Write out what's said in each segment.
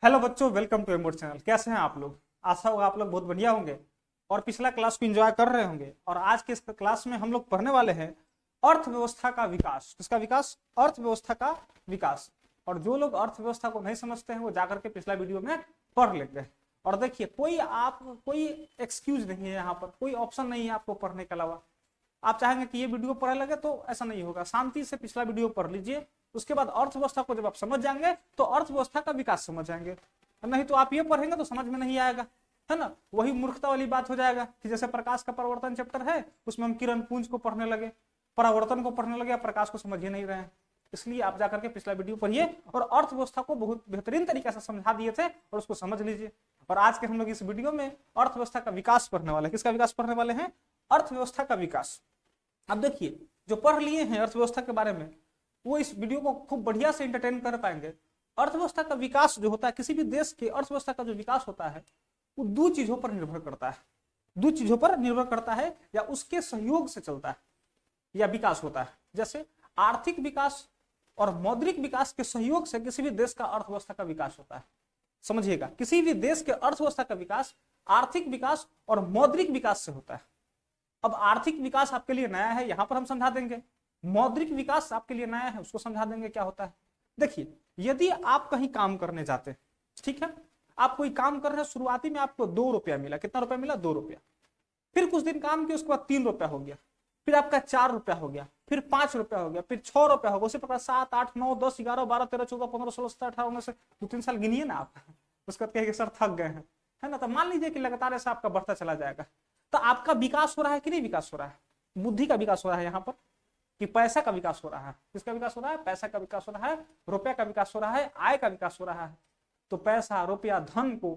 Hello बच्चों, welcome to एमोड channel. कैसे हैं आप लोग? आशा होगा आप लोग बहुत बढ़िया होंगे और पिछला क्लास को एंजॉय कर रहे होंगे। और आज के इस क्लास में हम लोग पढ़ने वाले हैं अर्थव्यवस्था का विकास। किसका विकास? अर्थव्यवस्था का विकास। और जो लोग अर्थव्यवस्था को नहीं समझते हैं वो जाकर के पिछला वीडियो में पढ़ लेंगे। और देखिए, कोई एक्सक्यूज नहीं है, यहाँ पर कोई ऑप्शन नहीं है आपको पढ़ने के अलावा। आप चाहेंगे कि ये वीडियो पढ़ने लगे तो ऐसा नहीं होगा। शांति से पिछला वीडियो पढ़ लीजिए, उसके बाद अर्थव्यवस्था को जब आप समझ जाएंगे तो अर्थव्यवस्था का विकास समझ जाएंगे। नहीं तो आप ये पढ़ेंगे तो समझ में नहीं आएगा, है ना। वही मूर्खता वाली बात हो जाएगा कि जैसे प्रकाश का परिवर्तन चैप्टर है, उसमें हम किरण पुंज को पढ़ने लगे, परावर्तन को पढ़ने लगे, प्रकाश को समझ ही नहीं रहे हैं। इसलिए आप जाकर के पिछला वीडियो पढ़िए और अर्थव्यवस्था को बहुत बेहतरीन तरीके से समझा दिए थे और उसको समझ लीजिए। और आज के हम लोग इस वीडियो में अर्थव्यवस्था का विकास पढ़ने वाले हैं। किसका विकास पढ़ने वाले हैं? अर्थव्यवस्था का विकास। अब देखिए, जो पढ़ लिए हैं अर्थव्यवस्था के बारे में वो इस वीडियो को खूब बढ़िया से एंटरटेन कर पाएंगे। अर्थव्यवस्था का विकास जो होता है, किसी भी देश के अर्थव्यवस्था का जो विकास होता है वो दो चीजों पर निर्भर करता है। दो चीजों पर निर्भर करता है या उसके सहयोग से चलता है या विकास होता है। जैसे आर्थिक विकास और मौद्रिक विकास के सहयोग से किसी भी देश का अर्थव्यवस्था का विकास होता है। समझिएगा, किसी भी देश के अर्थव्यवस्था का विकास आर्थिक विकास और मौद्रिक विकास से होता है। अब आर्थिक विकास आपके लिए नया है, यहां पर हम समझा देंगे। मौद्रिक विकास आपके लिए नया है, उसको समझा देंगे क्या होता है। देखिए, यदि आप कहीं काम करने जाते हैं, ठीक है, आप कोई काम कर रहे हैं, शुरुआती में आपको 2 रुपया मिला। कितना रुपया मिला? 2 रुपया। फिर कुछ दिन काम किया, उसके बाद 3 रुपया हो गया, फिर आपका 4 रुपया हो गया, फिर 5 रुपया हो गया, फिर 6 रुपया हो गया। उसी प्रकार 7, 8, 9, 10, 11, 12, 13, 14, 15, 16, 17, 18, 19 से 2-3 साल गिनिए ना आप। उसके बाद कहेंगे सर थक गए हैं, है ना। तो मान लीजिए कि लगातार ऐसा आपका बढ़ता चला जाएगा तो आपका विकास हो रहा है कि नहीं विकास हो रहा है? बुद्धि का विकास हो रहा है यहाँ पर कि पैसा का विकास हो रहा है? किसका विकास हो रहा है? पैसा का विकास हो रहा है, रुपया का विकास हो रहा है, आय का विकास हो रहा है। तो पैसा, रुपया, धन को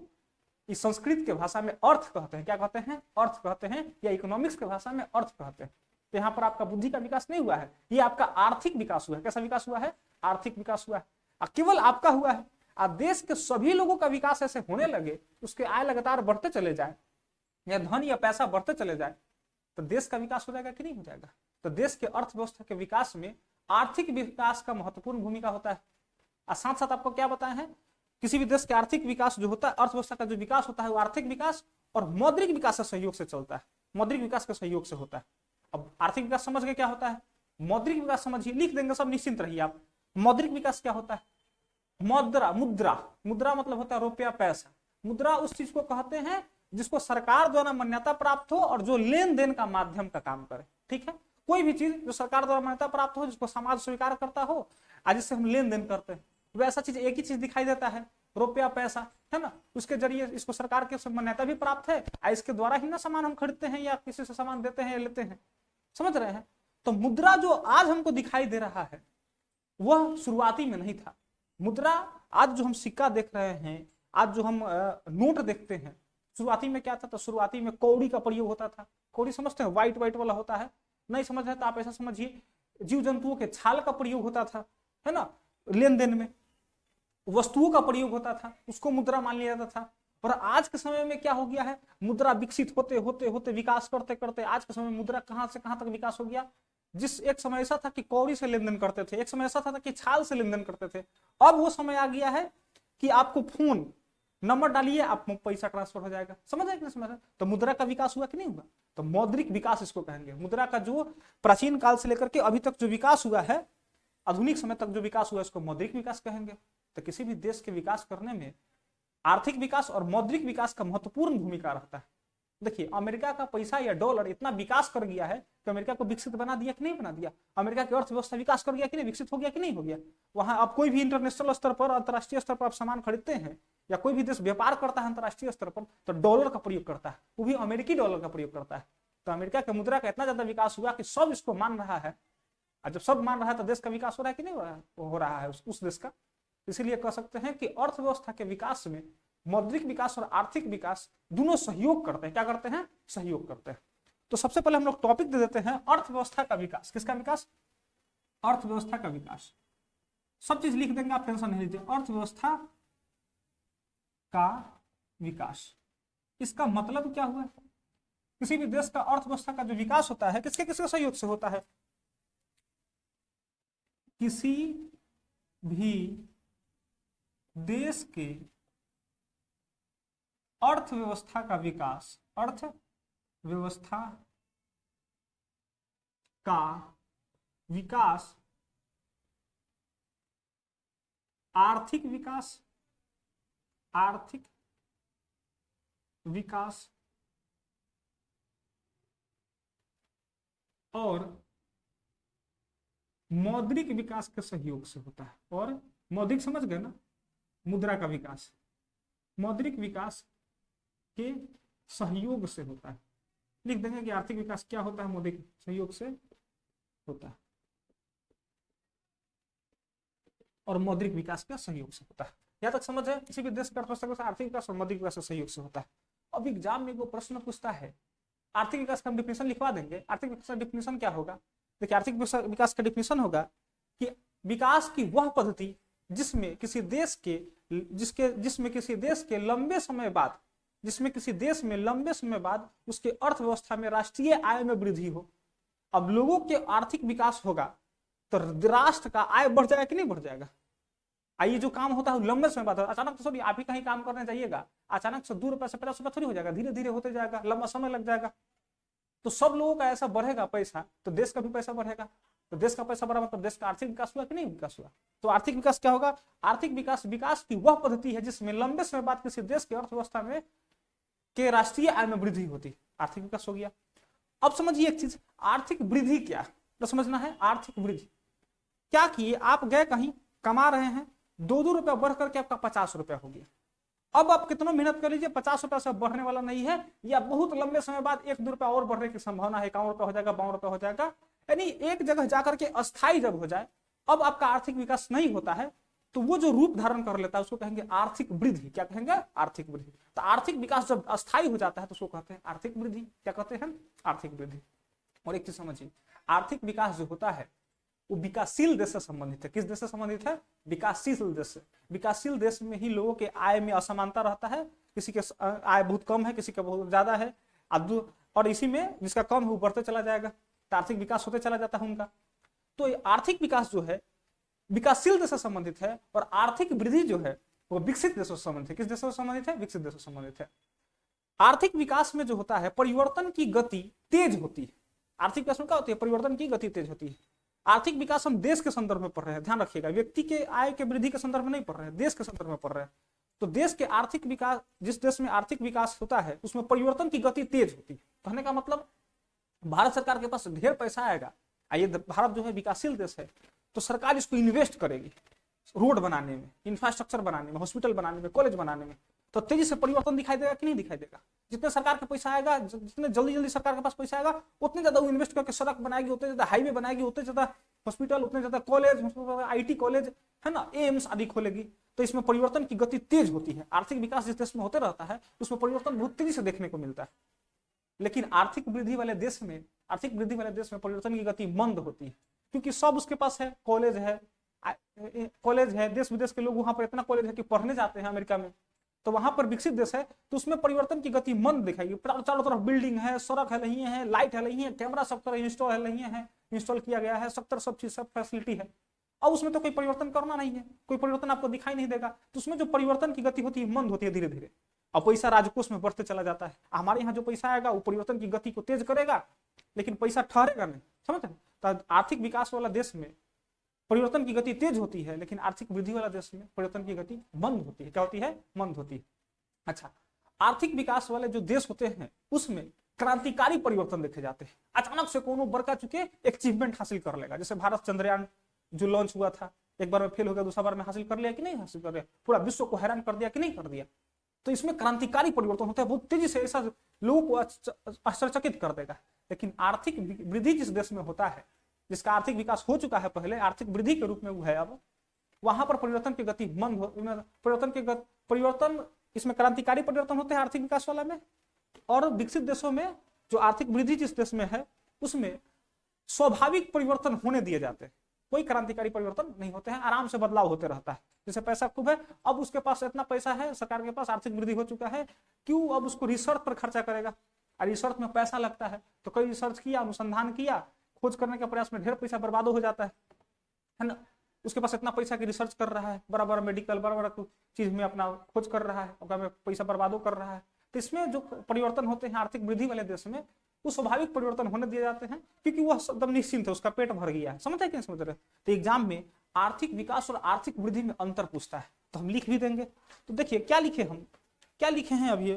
इस संस्कृत के भाषा में अर्थ कहते हैं। क्या कहते हैं? अर्थ कहते हैं, या इकोनॉमिक्स के भाषा में अर्थ कहते हैं। तो यहाँ पर आपका बुद्धि का विकास नहीं हुआ है, ये आपका आर्थिक विकास हुआ है। कैसा विकास हुआ है? आर्थिक विकास हुआ है। केवल आपका हुआ है। देश के सभी लोगों का विकास ऐसे होने लगे, उसके आय लगातार बढ़ते चले जाए या धन या पैसा बढ़ते चले जाए तो देश का विकास हो जाएगा कि नहीं हो जाएगा? तो देश के अर्थव्यवस्था के विकास में आर्थिक विकास का महत्वपूर्ण भूमिका होता है। और साथ साथ आपको क्या बताए हैं, किसी भी देश के आर्थिक विकास जो होता है, अर्थव्यवस्था का जो विकास होता है वो आर्थिक विकास और मौद्रिक विकास के सहयोग से चलता है। मौद्रिक विकास के सहयोग से होता है। अब आर्थिक विकास समझ गए क्या होता है, मौद्रिक विकास समझिए, लिख देंगे सब, निश्चिंत रहिए आप। मौद्रिक विकास क्या होता है? मुद्रा मुद्रा मुद्रा मतलब होता है रुपया, पैसा। मुद्रा उस चीज को कहते हैं जिसको सरकार द्वारा मान्यता प्राप्त हो और जो लेन देन का माध्यम का काम करे। ठीक है, कोई भी चीज जो सरकार द्वारा मान्यता प्राप्त हो, जिसको समाज स्वीकार करता हो, आज जिससे हम लेन देन करते हैं, वैसा चीज एक ही चीज दिखाई देता है, रुपया, पैसा, है ना। उसके जरिए इसको सरकार के मान्यता भी प्राप्त है, इसके द्वारा ही ना सामान हम खरीदते हैं या किसी से सामान देते हैं या लेते हैं। समझ रहे हैं? तो मुद्रा जो आज हमको दिखाई दे रहा है वह शुरुआती में नहीं था। मुद्रा आज जो हम सिक्का देख रहे हैं, आज जो हम नोट देखते हैं, शुरुआती में क्या था? तो शुरुआती में कौड़ी का प्रयोग होता था। कौड़ी समझते हैं? व्हाइट व्हाइट वाला होता है। नहीं समझ रहे तो आप ऐसा समझिए, जीव जंतुओं के छाल का प्रयोग होता था, है ना। लेन देन में वस्तुओं का प्रयोग होता था, उसको मुद्रा मान लिया जाता था। और आज के समय में क्या हो गया है, मुद्रा विकसित होते होते होते विकास करते करते आज के समय में मुद्रा कहां से कहां तक विकास हो गया। जिस एक समय ऐसा था कि कौड़ी से लेन देन करते थे, एक समय ऐसा था कि छाल से लेन देन करते थे। अब वो समय आ गया है कि आपको फोन नंबर डालिए, आप पैसा ट्रांसफर हो जाएगा। समझ आए कि नहीं समझ? तो मुद्रा का विकास हुआ कि नहीं हुआ? तो मौद्रिक विकास इसको कहेंगे। मुद्रा का जो प्राचीन काल से लेकर के अभी तक जो विकास हुआ है, आधुनिक समय तक जो विकास हुआ है, इसको मौद्रिक विकास कहेंगे। तो किसी भी देश के विकास करने में आर्थिक विकास और मौद्रिक विकास का महत्वपूर्ण भूमिका रहता है। देखिए, अमेरिका का पैसा या डॉलर इतना विकास कर गया है कि अमेरिका को विकसित बना दिया कि नहीं बना दिया? अमेरिका की अर्थव्यवस्था विकास कर गया कि नहीं, विकसित हो गया कि नहीं हो गया? वहां आप कोई भी इंटरनेशनल स्तर पर, अंतरराष्ट्रीय स्तर पर आप सामान खरीदते हैं या कोई भी देश व्यापार करता है अंतरराष्ट्रीय स्तर पर तो डॉलर का प्रयोग करता है, वो भी अमेरिकी डॉलर का प्रयोग करता है। तो अमेरिका के मुद्रा का इतना ज्यादा विकास हुआ कि सब इसको मान रहा है। और जब सब मान रहा है तो देश का विकास हो रहा है कि नहीं हो रहा है उस देश का। इसीलिए कह सकते हैं कि अर्थव्यवस्था के विकास में मौद्रिक विकास और आर्थिक विकास दोनों सहयोग करते हैं। क्या करते हैं? सहयोग करते हैं। तो सबसे पहले हम लोग टॉपिक दे देते हैं अर्थव्यवस्था का विकास। किसका विकास? अर्थव्यवस्था का विकास। सब चीज लिख देंगे, आप टेंशन नहीं लीजिए। अर्थव्यवस्था का विकास, इसका मतलब क्या हुआ? किसी भी देश का अर्थव्यवस्था का जो विकास होता है किसके किसके सहयोग से होता है? किसी भी देश के अर्थव्यवस्था का विकास, अर्थव्यवस्था का विकास, आर्थिक विकास, आर्थिक विकास और मौद्रिक विकास के सहयोग से होता है। और मौद्रिक समझ गए ना, मुद्रा का विकास, मौद्रिक विकास के सहयोग से होता है। लिख देंगे कि आर्थिक विकास क्या होता है, मौद्रिक सहयोग से होता है और मौद्रिक विकास का सहयोग से होता है। यहाँ तक समझ है? किसी भी देश का अर्थव्यवस्था आर्थिक विकास और मौद्रिक विकास के सहयोग से होता है। अब एग्जाम में वो प्रश्न पूछता है, आर्थिक विकास का हम डिफिनेशन लिखवा देंगे। आर्थिक विकास का डिफिनेशन क्या होगा? देखिए, आर्थिक विकास का डिफिनेशन होगा कि विकास की वह पद्धति जिसमें किसी देश के लंबे समय बाद, जिसमें किसी देश में लंबे समय बाद उसके अर्थव्यवस्था में राष्ट्रीय आय में वृद्धि हो। अब लोगों के आर्थिक विकास होगा तो राष्ट्र का आय बढ़ जाएगा कि नहीं बढ़ जाएगा? आइए, जो काम होता है लंबे समय बाद, अचानक तो सभी आप ही कहीं काम करने जाइएगा, अचानक से 2 रुपए से 50 रुपए थोड़ी हो जाएगा, धीरे धीरे होते जाएगा, लंबा समय लग जाएगा। तो सब लोगों का ऐसा बढ़ेगा पैसा तो देश का भी पैसा बढ़ेगा, तो देश का पैसा बढ़ा मतलब देश का आर्थिक विकास हुआ कि नहीं विकास हुआ? तो आर्थिक विकास क्या होगा? आर्थिक विकास की वह पद्धति है जिसमें लंबे समय बाद किसी देश की अर्थव्यवस्था में के राष्ट्रीय आय में वृद्धि होती, आर्थिक विकास हो गया। अब समझिए एक चीज, आर्थिक वृद्धि क्या तो समझना है। आर्थिक वृद्धि क्या किए, आप गए कहीं कमा रहे हैं, 2 रुपया बढ़ करके आपका 50 रुपया हो गया। अब आप कितना मेहनत कर लीजिए, 50 रुपया से बढ़ने वाला नहीं है, या बहुत लंबे समय बाद 1-2 रुपया और बढ़ने की संभावना है, 51 रुपया हो जाएगा, 52 रुपया हो जाएगा। यानी एक जगह जाकर के अस्थायी जब हो जाए, अब आपका आर्थिक विकास नहीं होता है, तो वो जो रूप धारण कर लेता है उसको कहेंगे आर्थिक वृद्धि। क्या कहेंगे? आर्थिक वृद्धि। तो आर्थिक विकास जब अस्थायी हो जाता है तो उसको कहते हैं आर्थिक वृद्धि। क्या कहते हैं? आर्थिक वृद्धि। और एक चीज समझिए, आर्थिक विकास जो होता है वो विकासशील देश से संबंधित है। किस देश से संबंधित है? विकासशील देश से। विकासशील देश में ही लोगों के आय में असमानता रहता है, किसी के आय बहुत कम है, किसी का बहुत ज्यादा है, और इसी में जिसका कम है वो बढ़ते चला जाएगा, तो आर्थिक विकास होते चला जाता है उनका। तो आर्थिक विकास जो है विकासशील देश से संबंधित है, और आर्थिक वृद्धि जो है वो विकसित देशों से संबंधित है। किस देशों से संबंधित है? विकसित देशों से संबंधित है। आर्थिक विकास में जो होता है परिवर्तन की गति तेज होती है। आर्थिक विकास में क्या होती है? परिवर्तन की गति तेज होती है। आर्थिक विकास हम देश के संदर्भ में पढ़ रहे हैं, ध्यान रखिएगा, व्यक्ति के आय के वृद्धि के संदर्भ में नहीं पढ़ रहे हैं, देश के संदर्भ में पढ़ रहे हैं। तो देश के आर्थिक विकास, जिस देश में आर्थिक विकास होता है उसमें परिवर्तन की गति तेज होती है। कहने का मतलब भारत सरकार के पास ढेर पैसा आएगा, आइए भारत जो है विकासशील देश है, तो सरकार इसको इन्वेस्ट करेगी रोड बनाने में, इंफ्रास्ट्रक्चर बनाने में, हॉस्पिटल बनाने में, कॉलेज बनाने में, तो तेजी से परिवर्तन दिखाई देगा कि नहीं दिखाई देगा? जितने सरकार का पैसा आएगा, जितने जल्दी सरकार के पास पैसा आएगा, उतने ज्यादा वो इन्वेस्ट करके सड़क बनाएगी, उतने ज्यादा हाईवे बनाएगी, उतने ज्यादा हॉस्पिटल, उतने ज्यादा कॉलेज, IT कॉलेज है ना, एम्स आदि खोलेगी। तो इसमें परिवर्तन की गति तेज होती है। आर्थिक विकास जिस देश में होते रहता है उसमें परिवर्तन बहुत तेजी से देखने को मिलता है। लेकिन आर्थिक वृद्धि वाले देश में परिवर्तन की गति मंद होती है, क्योंकि सब उसके पास है, कॉलेज है, देश विदेश के लोग वहां पर इतना कॉलेज है कि पढ़ने जाते हैं अमेरिका में, तो वहां पर विकसित देश है तो उसमें परिवर्तन की गति मंद दिखाएगी। चारों तरफ बिल्डिंग है, सड़क है नहीं है, लाइट है नहीं है, कैमरा सब तरह इंस्टॉल है नहीं है, इंस्टॉल किया गया है, सब चीज सब फैसिलिटी है। अब उसमें तो कोई परिवर्तन करना नहीं है, कोई परिवर्तन आपको दिखाई नहीं देगा, तो उसमें जो परिवर्तन की गति होती है मंद होती है धीरे धीरे। अब पैसा राजकोष में बढ़ते चला जाता है। हमारे यहाँ जो पैसा आएगा वो परिवर्तन की गति को तेज करेगा, लेकिन पैसा ठहरेगा नहीं, समझ रहे? तो आर्थिक विकास वाला देश में परिवर्तन की गति तेज होती है, लेकिन आर्थिक वृद्धि वाला देश में परिवर्तन की गति मंद होती है। क्या होती है? मंद होती है। अच्छा, आर्थिक विकास वाले जो देश होते हैं उसमें क्रांतिकारी परिवर्तन देखे जाते हैं। अचानक से कोनो बड़का चुके एक अचीवमेंट हासिल कर लेगा, जैसे भारत चंद्रयान जो लॉन्च हुआ था, एक बार में फेल हो गया, दूसरा बार में हासिल कर लिया कि नहीं हासिल कर लिया, पूरा विश्व को हैरान कर दिया कि नहीं कर दिया। तो इसमें क्रांतिकारी परिवर्तन होता है, बहुत तेजी से, ऐसा लोगों को आश्चर्यचकित कर देगा। लेकिन आर्थिक वृद्धि जिस देश में होता है, जिसका आर्थिक विकास हो चुका है पहले, आर्थिक वृद्धि के रूप में वो है, अब वहां पर परिवर्तन की गति मंद, परिवर्तन इसमें क्रांतिकारी परिवर्तन होते हैं आर्थिक विकास वाला में। और विकसित देशों में जो आर्थिक वृद्धि जिस देश में है उसमें स्वाभाविक परिवर्तन होने दिए जाते हैं, कोई क्रांतिकारी परिवर्तन नहीं होते हैं, आराम से बदलाव होते रहता है। जैसे पैसा खूब है, अब उसके पास इतना पैसा है, सरकार के पास आर्थिक वृद्धि हो चुका है, क्यों अब उसको रिसर्च पर खर्चा करेगा, और रिसर्च में पैसा लगता है, तो कई रिसर्च किया, अनुसंधान किया, खोज करने के प्रयास में ढेर पैसा बर्बाद हो जाता है ना। उसके पास इतना पैसा की रिसर्च कर रहा है, बड़ा बड़ा मेडिकल, बड़ा बड़ा चीज में अपना खोज कर रहा है, में पैसा बर्बाद कर रहा है, तो इसमें जो परिवर्तन होते हैं आर्थिक वृद्धि वाले देश में, वो स्वाभाविक परिवर्तन होने दिए जाते हैं, क्योंकि वह एकदम निश्चिंत है, उसका पेट भर गया है। समझ रहे कि समझ रहे? तो एग्जाम में आर्थिक विकास और आर्थिक वृद्धि में अंतर पूछता है, तो हम लिख भी देंगे। तो देखिए क्या लिखे हम, क्या लिखे हैं अभी,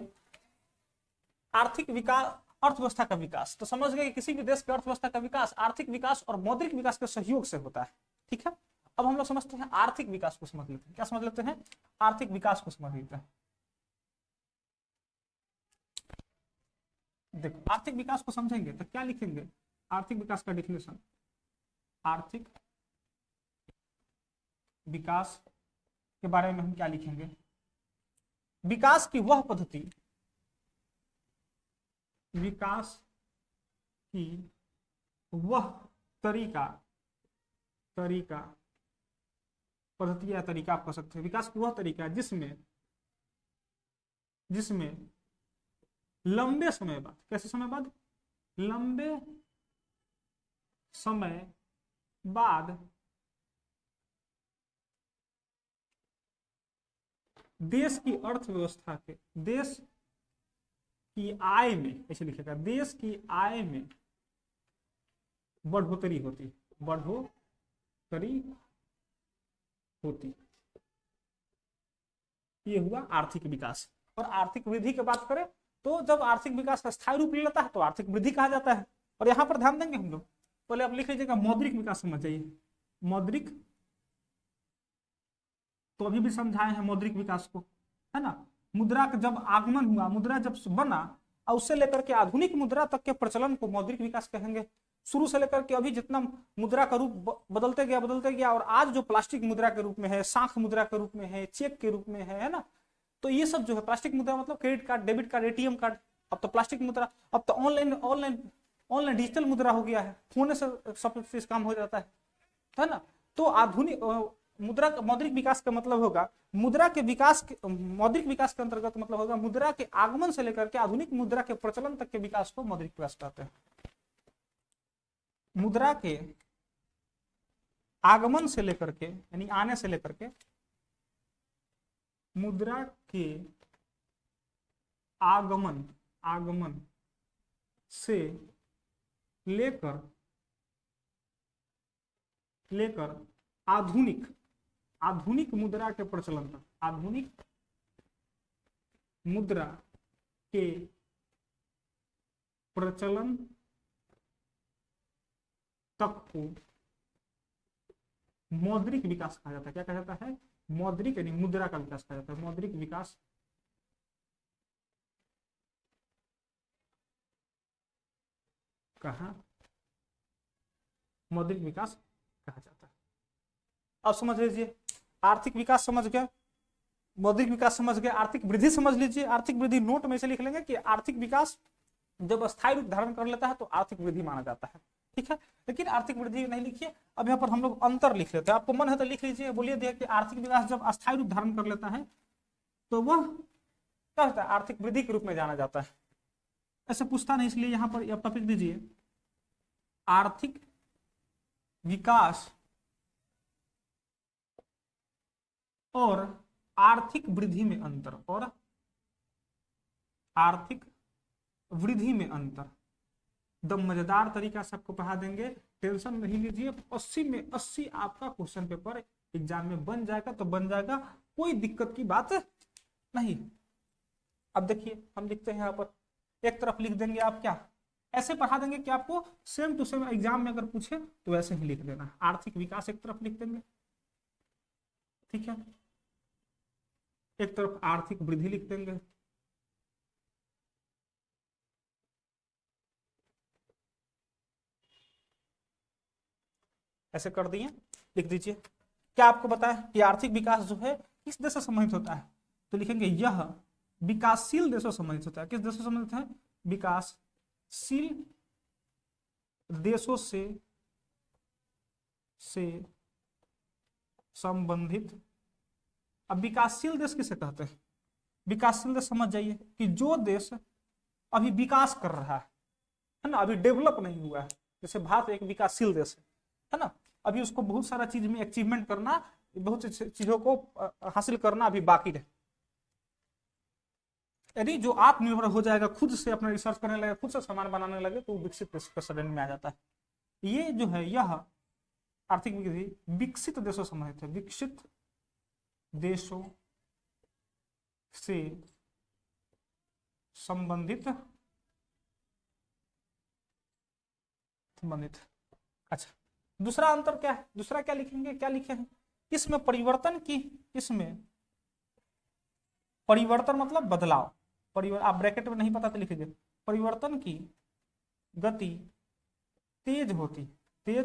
आर्थिक विकास, अर्थव्यवस्था का विकास। तो समझ गए कि किसी भी देश की अर्थव्यवस्था का विकास आर्थिक विकास और मौद्रिक विकास के सहयोग से होता है। ठीक है, अब हम लोग समझते हैं आर्थिक विकास को, समझ लेते हैं। क्या समझ लेते हैं? आर्थिक विकास को समझ लेते हैं। देखो आर्थिक विकास को समझेंगे तो क्या लिखेंगे? आर्थिक विकास का डिफिनेशन, आर्थिक विकास के बारे में हम क्या लिखेंगे? विकास की वह पद्धति, विकास की वह तरीका पद्धति या तरीका आप कह सकते हैं, विकास की वह तरीका जिसमें लंबे समय बाद, कैसे समय बाद? लंबे समय बाद देश की अर्थव्यवस्था के, देश की आय में, ऐसे लिखेगा, देश की आय में बढ़ोतरी होती, बढ़ोतरी होती। ये हुआ आर्थिक विकास। और आर्थिक वृद्धि की बात करें तो जब आर्थिक विकास का स्थायी रूप ले लेता है तो आर्थिक वृद्धि कहा जाता है। और यहां पर ध्यान देंगे हम लोग, पहले आप लिख लीजिएगा मौद्रिक विकास समझ जाइए। मौद्रिक तो अभी भी समझाए हैं मौद्रिक विकास को, है ना। मुद्रा का जब आगमन हुआ, मुद्रा जब बना और उससे लेकर के आधुनिक मुद्रा तक के प्रचलन को मौद्रिक विकास कहेंगे। शुरू से लेकर के अभी जितना मुद्रा का रूप बदलते गया और आज जो प्लास्टिक मुद्रा के रूप में है, शांख मुद्रा के रूप में है, चेक के रूप में है ना, तो ये सब जो है प्लास्टिक मुद्रा मतलब credit card, debit card, ATM card, अब तो प्लास्टिक मुद्रा, अब तो ऑनलाइन डिजिटल मुद्रा हो गया है, फोन से सब चीज काम हो जाता है ना। तो आधुनिक मुद्रा मौद्रिक विकास का मतलब होगा मुद्रा के विकास, मौद्रिक विकास के अंतर्गत मतलब होगा मुद्रा के आगमन से लेकर के आधुनिक मुद्रा के प्रचलन तक के विकास को मौद्रिक विकास कहते हैं। मुद्रा के आगमन से लेकर के, यानी आने से लेकर के, मुद्रा के आगमन से लेकर आधुनिक मुद्रा के प्रचलन तक, आधुनिक मुद्रा के प्रचलन तक को मौद्रिक विकास कहा जाता है। क्या कहा जाता है? मौद्रिक, यानी मुद्रा का विकास कहा जाता है। मौद्रिक विकास कहा, मौद्रिक विकास कहा जाता है। अब समझ लीजिए आर्थिक विकास समझ गए, मौद्रिक विकास समझ गए, आर्थिक वृद्धि समझ लीजिए। आर्थिक वृद्धि नोट में से लिख लेंगे कि आर्थिक विकास जब स्थायी रूप धारण कर लेता है तो आर्थिक वृद्धि माना जाता है। ठीक है, लेकिन आर्थिक वृद्धि नहीं लिखिए, अब यहाँ पर हम लोग अंतर लिख लेते हैं। आपको मन है तो लिख लीजिए, बोलिए दिया कि आर्थिक विकास जब अस्थायी रूप धारण कर लेता है तो वह क्या होता है? आर्थिक वृद्धि के रूप में जाना जाता है। ऐसे पूछता नहीं, इसलिए यहाँ पर टॉपिक दीजिए आर्थिक विकास और आर्थिक वृद्धि में अंतर, और आर्थिक वृद्धि में अंतर। एकदम मजेदार तरीका से आपको पढ़ा देंगे, टेंशन नहीं लीजिए। 80 में 80 आपका क्वेश्चन पेपर एग्जाम में बन जाएगा तो बन जाएगा, कोई दिक्कत की बात नहीं। अब देखिए हम लिखते हैं यहाँ पर, एक तरफ लिख देंगे आप क्या, ऐसे पढ़ा देंगे कि आपको सेम टू सेम एग्जाम में अगर पूछे तो वैसे ही लिख देना। आर्थिक विकास एक तरफ लिख देंगे, ठीक है, एक तरफ आर्थिक वृद्धि लिख देंगे, ऐसे कर दिए, लिख दीजिए। क्या आपको बताया कि आर्थिक विकास जो है किस देश से संबंधित होता है? तो लिखेंगे यह विकासशील देशों से संबंधित होता है। किस देशों से संबंधित है? विकासशील देशों से संबंधित। अब विकासशील देश किसे कहते हैं? विकासशील देश समझ जाइए कि जो देश अभी विकास कर रहा है ना, अभी डेवलप नहीं हुआ है। जैसे भारत एक विकासशील देश है ना, अभी उसको बहुत सारा चीज में अचीवमेंट करना, बहुत चीजों को हासिल करना अभी बाकी है। यदि जो आत्मनिर्भर हो जाएगा, खुद से अपना रिसर्च करने लगे, खुद से सामान बनाने लगे, तो विकसित देश के श्रेणी में आ जाता है। ये जो है यह आर्थिक वृद्धि विकसित देशों से संबंधित है, विकसित देशों से संबंधित। अच्छा, दूसरा अंतर क्या है, दूसरा क्या लिखेंगे, क्या लिखे हैं, इसमें परिवर्तन की, इसमें परिवर्तन मतलब बदलाव, आप ब्रैकेट में नहीं पता तो लिखिए, परिवर्तन की गति तेज होती है,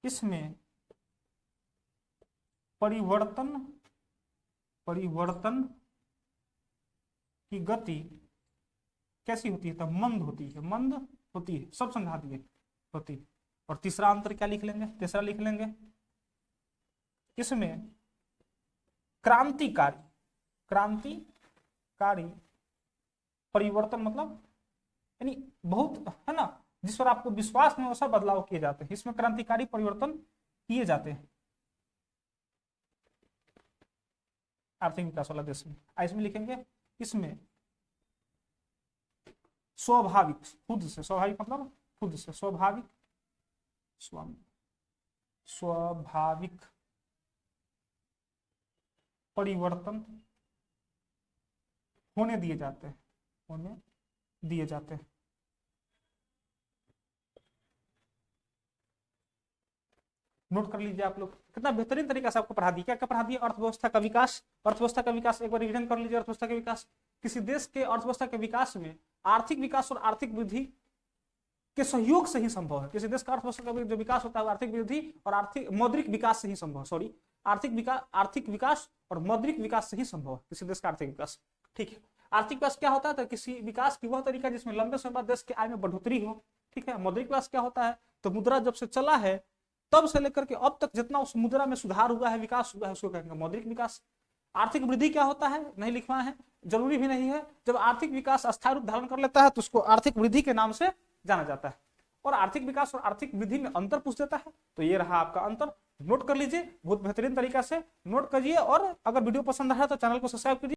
इसमें परिवर्तन की गति कैसी होती है, तो मंद होती है, सब समझा दिए, होती। और तीसरा अंतर क्या लिख लेंगे, तीसरा लिख लेंगे, इसमें क्रांतिकारी परिवर्तन मतलब यानी बहुत है ना, जिस पर आपको विश्वास नहीं, वैसा बदलाव किए जाते हैं, इसमें क्रांतिकारी परिवर्तन किए जाते हैं आर्थिक विकास वाला देश में। इसमें लिखेंगे, इसमें स्वाभाविक, खुद से, स्वाभाविक मतलब खुद से, स्वाभाविक परिवर्तन होने दिए जाते हैं, नोट कर लीजिए आप लोग, कितना बेहतरीन तरीका से आपको पढ़ा दिया। क्या क्या पढ़ा दिया, अर्थव्यवस्था का विकास, एक बार रिवीजन कर लीजिए। अर्थव्यवस्था के विकास, किसी देश के अर्थव्यवस्था के विकास में आर्थिक विकास और आर्थिक वृद्धि के सहयोग से ही संभव है। किसी देश का अर्थव्यवस्था का जो विकास होता है आर्थिक वृद्धि और आर्थिक मौद्रिक विकास से ही संभव, आर्थिक विकास और मौद्रिक विकास से ही संभव है किसी देश का आर्थिक विकास। ठीक है, आर्थिक विकास क्या होता है, तो किसी विकास की वह तरीका जिसमें लंबे समय बाद देश की आय में बढ़ोतरी हो। ठीक है, मौद्रिक विकास क्या होता है, तो मुद्रा जब से चला है तब से लेकर के अब तक जितना उस मुद्रा में सुधार हुआ है, विकास हुआ है, उसको कहेंगे मौद्रिक विकास। आर्थिक वृद्धि क्या होता है, नहीं लिखना है, जरूरी भी नहीं है। जब आर्थिक विकास अस्थायी रूप धारण कर लेता है तो उसको आर्थिक वृद्धि के नाम से जाना जाता है। और आर्थिक विकास और आर्थिक वृद्धि में अंतर पूछ देता है, तो ये रहा आपका अंतर। नोट कर लीजिए, बहुत बेहतरीन तरीका से नोट करिए। और अगर वीडियो पसंद आया तो चैनल को सब्सक्राइब कीजिए।